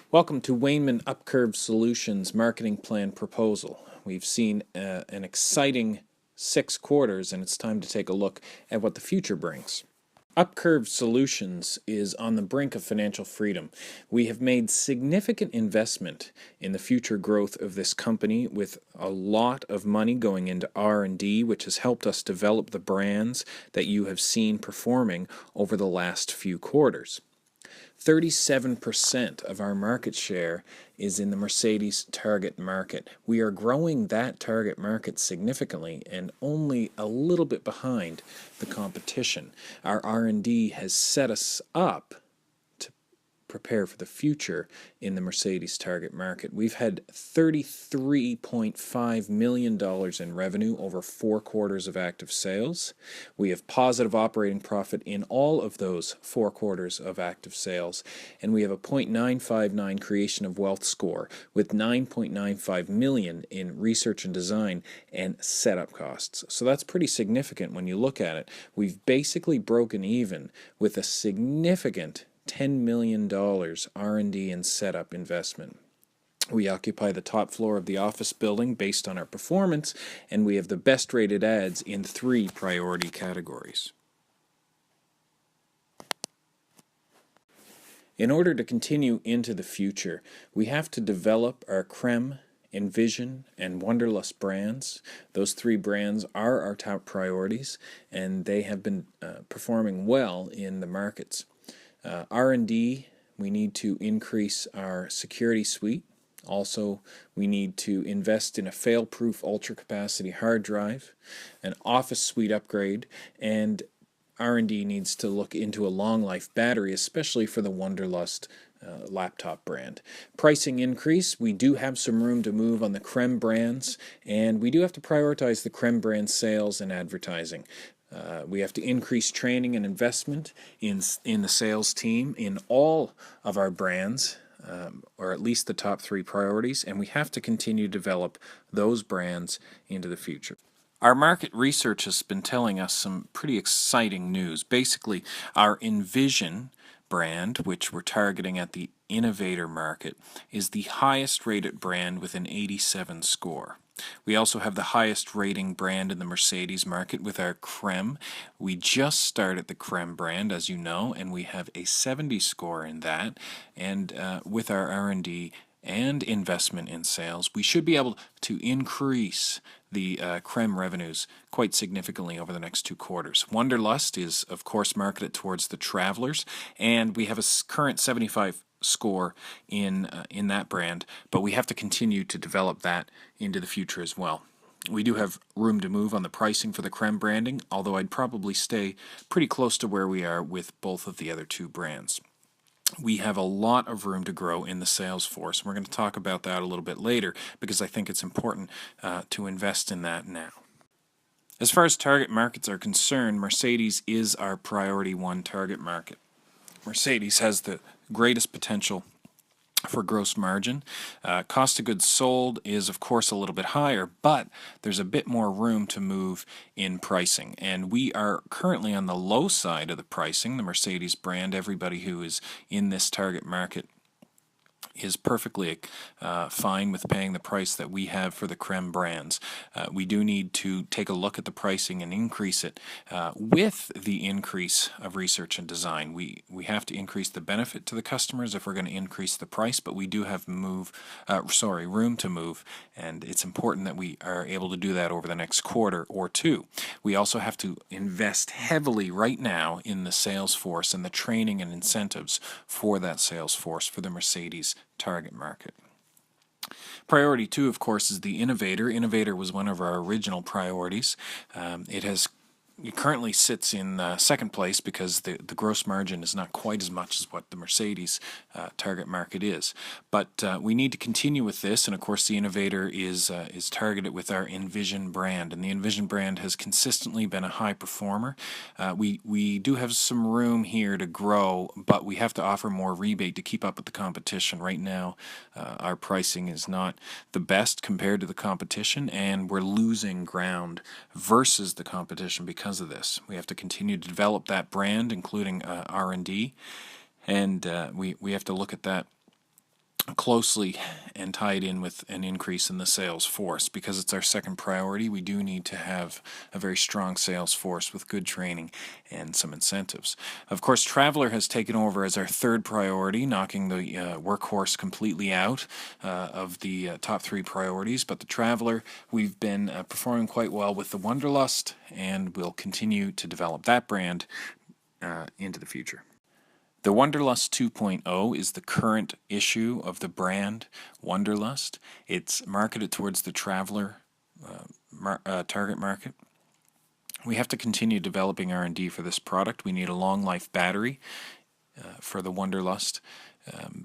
Welcome to Wayman Upcurve Solutions Marketing Plan Proposal. We've seen an exciting 6 quarters, and it's time to take a look at what the future brings. Upcurve Solutions is on the brink of financial freedom. We have made significant investment in the future growth of this company, with a lot of money going into R&D, which has helped us develop the brands that you have seen performing over the last few quarters. 37% of our market share is in the Mercedes target market. We are growing that target market significantly and only a little bit behind the competition. Our R&D has set us up to prepare for the future in the Mercedes target market. We've had $33.5 million in revenue over 4 quarters of active sales. We have positive operating profit in all of those 4 quarters of active sales, and we have a 0.959 creation of wealth score with $9.95 million in research and design and setup costs. So that's pretty significant when you look at it. We've basically broken even with a significant $10 million R&D and setup investment. We occupy the top floor of the office building based on our performance, and we have the best rated ads in 3 priority categories. In order to continue into the future, we have to develop our Creme, Envision, and Wonderlust brands. Those 3 brands are our top priorities, and they have been performing well in the markets. R&D, we need to increase our security suite. Also, we need to invest in a fail-proof ultra-capacity hard drive, an office suite upgrade, and R&D needs to look into a long-life battery, especially for the Wonderlust laptop brand. Pricing increase, we do have some room to move on the Creme brands, and we do have to prioritize the Creme brand sales and advertising. We have to increase training and investment in the sales team in all of our brands, or at least the top 3 priorities, and we have to continue to develop those brands into the future. Our market research has been telling us some pretty exciting news. Basically, our Envision brand, which we're targeting at the innovator market, is the highest rated brand with an 87 score. We also have the highest rating brand in the Mercedes market with our Creme. We just started the Creme brand, as you know, and we have a 70 score in that. And with our R&D and investment in sales, we should be able to increase the Creme revenues quite significantly over the next 2 quarters. Wonderlust is, of course, marketed towards the travelers, and we have a current 75 score in that brand, but we have to continue to develop that into the future as well. We do have room to move on the pricing for the Creme branding, although I'd probably stay pretty close to where we are with both of the other 2 brands. We have a lot of room to grow in the sales force. We're going to talk about that a little bit later because I think it's important to invest in that now. As far as target markets are concerned, Mercedes is our priority 1 target market. Mercedes has the greatest potential for gross margin. Cost of goods sold is, of course, a little bit higher, but there's a bit more room to move in pricing. And we are currently on the low side of the pricing. The Mercedes brand, everybody who is in this target market is perfectly fine with paying the price that we have for the Creme brands. We do need to take a look at the pricing and increase it with the increase of research and design. We have to increase the benefit to the customers if we're going to increase the price, but we do have room to move, and it's important that we are able to do that over the next quarter or 2. We also have to invest heavily right now in the sales force and the training and incentives for that sales force for the Mercedes target market. Priority 2, of course, is the innovator. Innovator was one of our original priorities. It currently sits in 2nd place because the gross margin is not quite as much as what the Mercedes target market is. But we need to continue with this, and of course the innovator is targeted with our Envision brand, and the Envision brand has consistently been a high performer. We do have some room here to grow, but we have to offer more rebate to keep up with the competition. Right now, our pricing is not the best compared to the competition, and we're losing ground versus the competition because of this. We have to continue to develop that brand, including R&D, and we have to look at that closely and tied in with an increase in the sales force. Because it's our second priority, we do need to have a very strong sales force with good training and some incentives. Of course, Traveler has taken over as our third priority, knocking the Workhorse completely out of the top three priorities. But the Traveler, we've been performing quite well with the Wanderlust, and we'll continue to develop that brand into the future. The Wanderlust 2.0 is the current issue of the brand Wanderlust. It's marketed towards the traveler target market. We have to continue developing R&D for this product. We need a long life battery for the Wanderlust.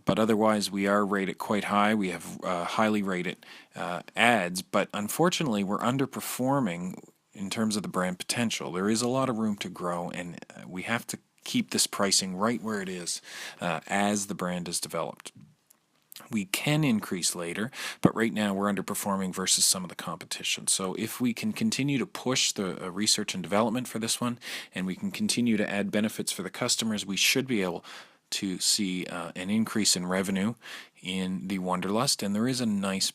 But otherwise, we are rated quite high. We have highly rated ads, but unfortunately, we're underperforming in terms of the brand potential. There is a lot of room to grow, and we have to keep this pricing right where it is as the brand is developed. We can increase later, but right now we're underperforming versus some of the competition. So if we can continue to push the research and development for this one, and we can continue to add benefits for the customers, we should be able to see an increase in revenue in the Wanderlust, and there is a nice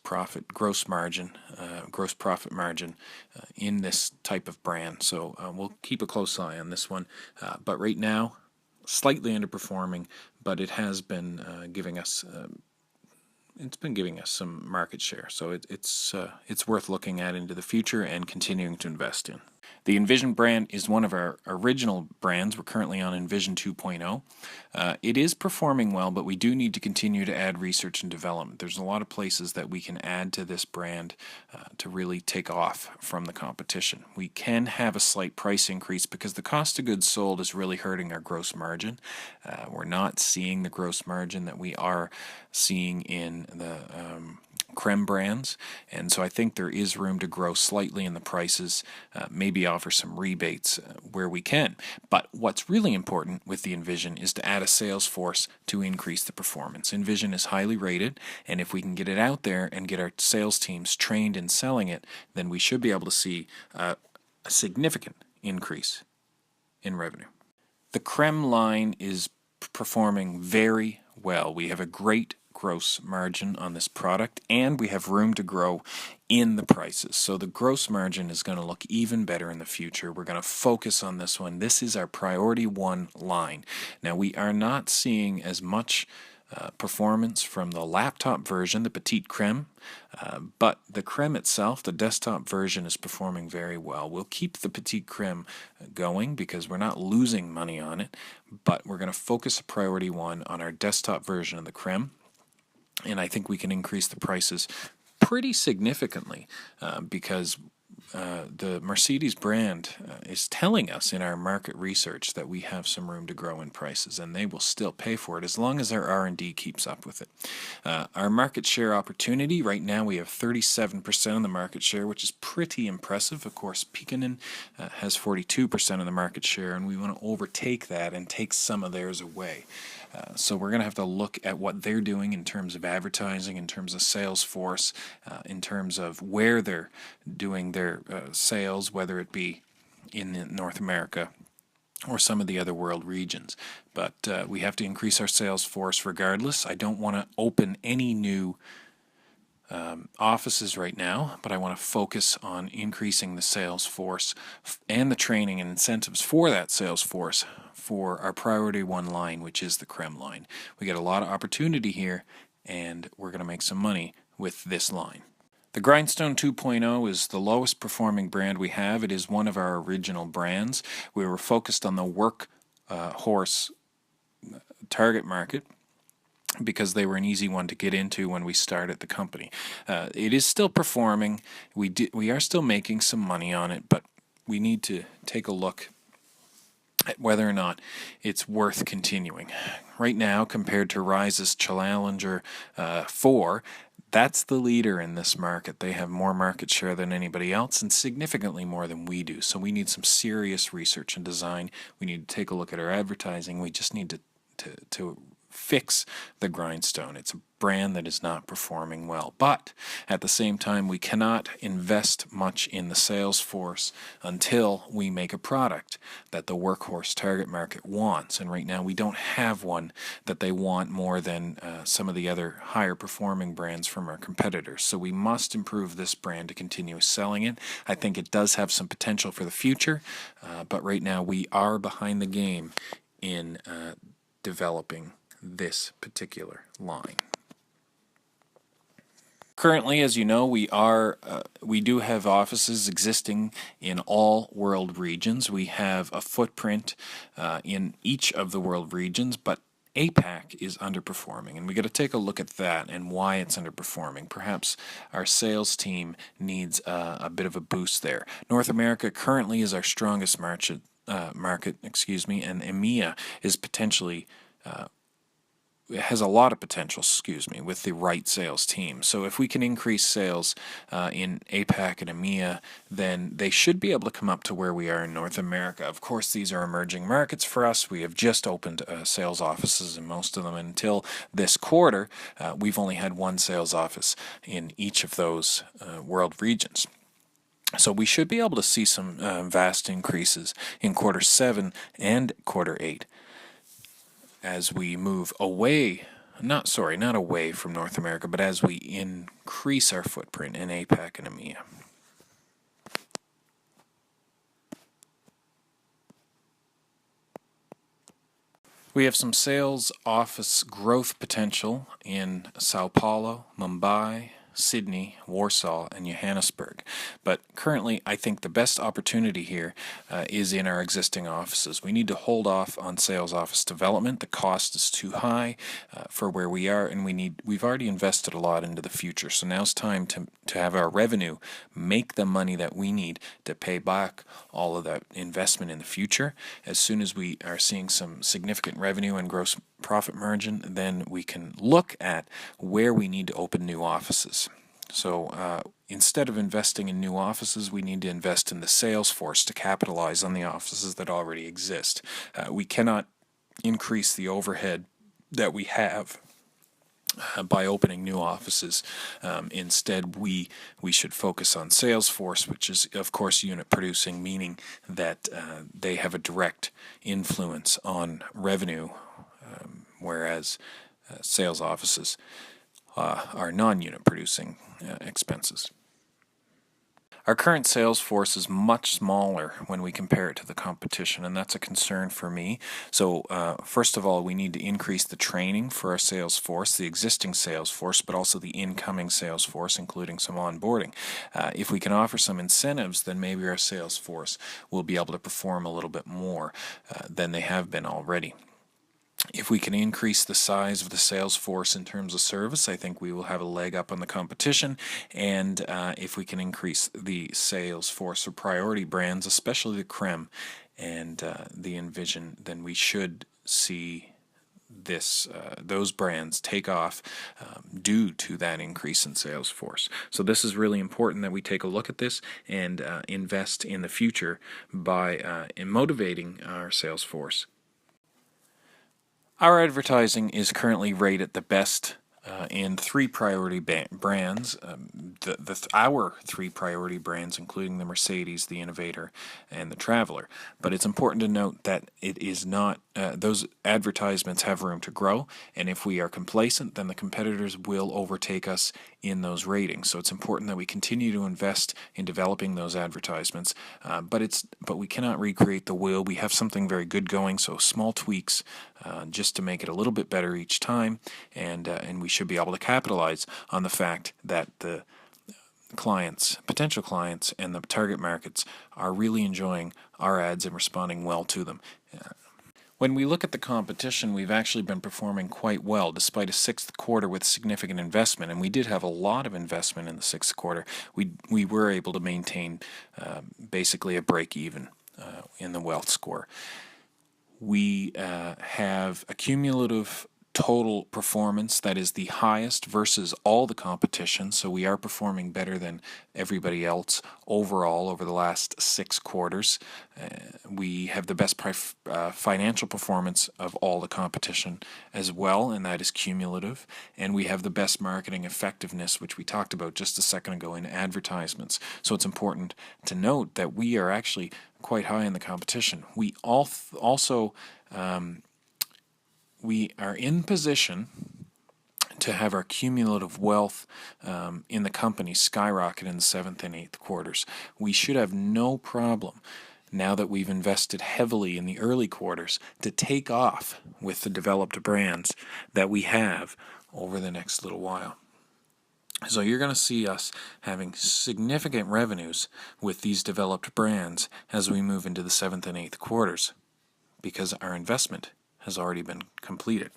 gross profit margin in this type of brand. So we'll keep a close eye on this one. But right now, slightly underperforming, but it has been giving us. It's been giving us some market share, so it's worth looking at into the future and continuing to invest in. The Envision brand is one of our original brands. We're currently on Envision 2.0. It is performing well, but we do need to continue to add research and development. There's a lot of places that we can add to this brand to really take off from the competition. We can have a slight price increase because the cost of goods sold is really hurting our gross margin. We're not seeing the gross margin that we are seeing in the creme brands, and so I think there is room to grow slightly in the prices, maybe offer some rebates where we can. But what's really important with the Envision is to add a sales force to increase the performance. Envision is highly rated, and if we can get it out there and get our sales teams trained in selling it, then we should be able to see a significant increase in revenue. The creme line is performing very well. We have a great gross margin on this product, and we have room to grow in the prices. So the gross margin is going to look even better in the future. We're going to focus on this one. This is our priority one line. Now, we are not seeing as much performance from the laptop version, the Petite Creme, but the Creme itself, the desktop version, is performing very well. We'll keep the Petite Creme going because we're not losing money on it, but we're going to focus a priority one on our desktop version of the Creme. And I think we can increase the prices pretty significantly because the Mercedes brand is telling us in our market research that we have some room to grow in prices, and they will still pay for it as long as our R&D keeps up with it. Our market share opportunity, right now we have 37% of the market share, which is pretty impressive. Of course, Pekinen has 42% of the market share, and we want to overtake that and take some of theirs away. So we're going to have to look at what they're doing in terms of advertising, in terms of sales force, in terms of where they're doing their sales, whether it be in North America or some of the other world regions. But we have to increase our sales force regardless. I don't want to open any new offices right now, but I want to focus on increasing the sales force and the training and incentives for that sales force for our priority one line, which is the creme line. We get a lot of opportunity here, and we're going to make some money with this line. The Grindstone 2.0 is the lowest performing brand we have. It is one of our original brands. We were focused on the workhorse target market because they were an easy one to get into when we started the company. It is still performing. We are still making some money on it, but we need to take a look at whether or not it's worth continuing. Right now, compared to Rise's Challenger 4, that's the leader in this market. They have more market share than anybody else and significantly more than we do. So we need some serious research and design. We need to take a look at our advertising. We just need to fix the Grindstone. It's a brand that is not performing well. But at the same time, we cannot invest much in the sales force until we make a product that the workhorse target market wants. And right now we don't have one that they want more than some of the other higher performing brands from our competitors. So we must improve this brand to continue selling it. I think it does have some potential for the future, but right now we are behind the game in developing this particular line. Currently, as you know, we do have offices existing in all world regions. We have a footprint in each of the world regions, but APAC is underperforming, and we got to take a look at that and why it's underperforming. Perhaps our sales team needs a bit of a boost there. North America currently is our strongest market, and EMEA is potentially it has a lot of potential, with the right sales team. So if we can increase sales in APAC and EMEA, then they should be able to come up to where we are in North America. Of course, these are emerging markets for us. We have just opened sales offices in most of them. Until this quarter, we've only had one sales office in each of those world regions. So we should be able to see some vast increases in quarter 7 and quarter 8. As we move away, not away from North America, but as we increase our footprint in APAC and EMEA. We have some sales office growth potential in Sao Paulo, Mumbai, Sydney, Warsaw, and Johannesburg. But currently, I think the best opportunity here is in our existing offices. We need to hold off on sales office development. The cost is too high for where we are, and we've already invested a lot into the future. So now's time to have our revenue make the money that we need to pay back all of that investment in the future. As soon as we are seeing some significant revenue and gross profit margin, then we can look at where we need to open new offices. So instead of investing in new offices, we need to invest in the sales force to capitalize on the offices that already exist. We cannot increase the overhead that we have by opening new offices. Instead, we should focus on sales force, which is, of course, unit producing, meaning that they have a direct influence on revenue, whereas sales offices are non-unit producing expenses. Our current sales force is much smaller when we compare it to the competition, and that's a concern for me. So first of all, we need to increase the training for our sales force, the existing sales force, but also the incoming sales force, including some onboarding. If we can offer some incentives, then maybe our sales force will be able to perform a little bit more than they have been already. If we can increase the size of the sales force in terms of service, I think we will have a leg up on the competition. And if we can increase the sales force of priority brands, especially the Creme and the Envision, then we should see those brands take off due to that increase in sales force. So this is really important that we take a look at this and invest in the future by motivating our sales force. Our advertising is currently rated the best in 3 priority brands. Our 3 priority brands, including the Mercedes, the Innovator, and the Traveler. But it's important to note that it is not; those advertisements have room to grow, and if we are complacent, then the competitors will overtake us in those ratings. So it's important that we continue to invest in developing those advertisements. But we cannot recreate the wheel. We have something very good going, so small tweaks just to make it a little bit better each time, and we should be able to capitalize on the fact that the potential clients, and the target markets are really enjoying our ads and responding well to them. When we look at the competition, we've actually been performing quite well despite a 6th quarter with significant investment, and we did have a lot of investment in the 6th quarter. We were able to maintain basically a break-even in the wealth score. We have a cumulative total performance that is the highest versus all the competition, so we are performing better than everybody else overall over the last 6 quarters. We have the best financial performance of all the competition as well, and that is cumulative. And we have the best marketing effectiveness, which we talked about just a second ago, in advertisements. So it's important to note that we are actually quite high in the competition. We also we are in position to have our cumulative wealth in the company skyrocket in the 7th and 8th quarters. We should have no problem, now that we've invested heavily in the early quarters, to take off with the developed brands that we have over the next little while. So you're going to see us having significant revenues with these developed brands as we move into the 7th and 8th quarters, because our investment has already been completed.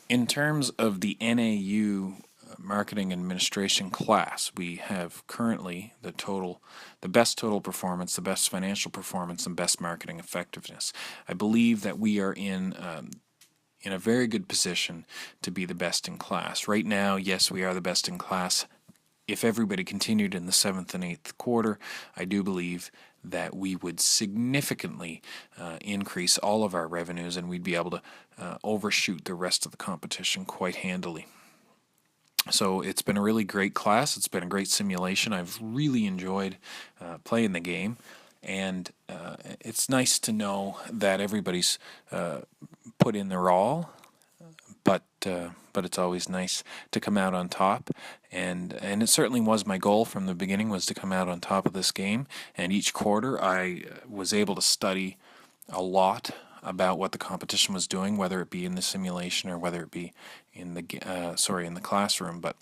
In terms of the NAU Marketing Administration class, we have currently the best total performance, the best financial performance, and best marketing effectiveness. I believe that we are in a very good position to be the best in class. Right now, yes, we are the best in class. If everybody continued in the 7th and 8th quarter, I do believe that we would significantly increase all of our revenues, and we'd be able to overshoot the rest of the competition quite handily. So it's been a really great class. It's been a great simulation. I've really enjoyed playing the game, and it's nice to know that everybody's put in their all, but it's always nice to come out on top, and it certainly was my goal from the beginning, was to come out on top of this game. And each quarter I was able to study a lot about what the competition was doing, whether it be in the simulation or whether it be in the classroom. But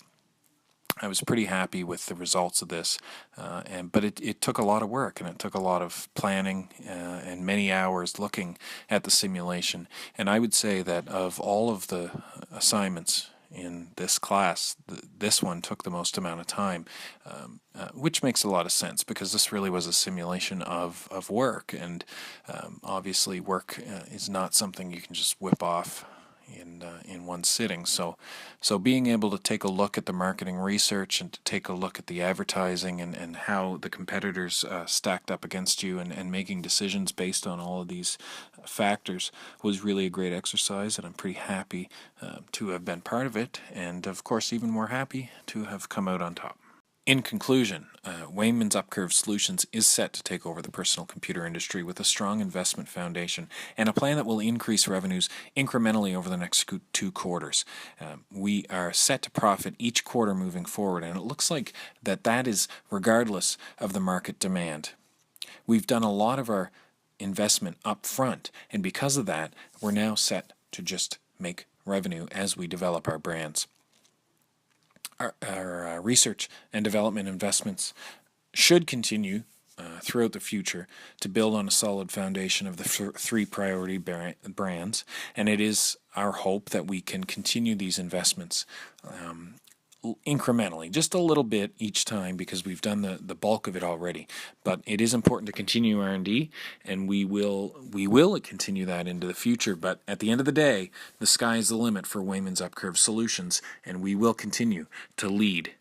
I was pretty happy with the results of this, but it took a lot of work, and it took a lot of planning and many hours looking at the simulation. And I would say that of all of the assignments in this class, this one took the most amount of time, which makes a lot of sense, because this really was a simulation of work, and obviously work is not something you can just whip off in one sitting. So being able to take a look at the marketing research, and to take a look at the advertising, and how the competitors stacked up against you, and making decisions based on all of these factors, was really a great exercise, and I'm pretty happy to have been part of it, and of course even more happy to have come out on top. In conclusion, Wayman's Upcurve Solutions is set to take over the personal computer industry with a strong investment foundation and a plan that will increase revenues incrementally over the next 2 quarters. We are set to profit each quarter moving forward, and it looks like that is regardless of the market demand. We've done a lot of our investment up front, and because of that, we're now set to just make revenue as we develop our brands. Our research and development investments should continue throughout the future to build on a solid foundation of the 3 priority brands, and it is our hope that we can continue these investments incrementally, just a little bit each time, because we've done the bulk of it already. But it is important to continue R&D, and we will continue that into the future. But at the end of the day, the sky is the limit for Wayman's Upcurve Solutions, and we will continue to lead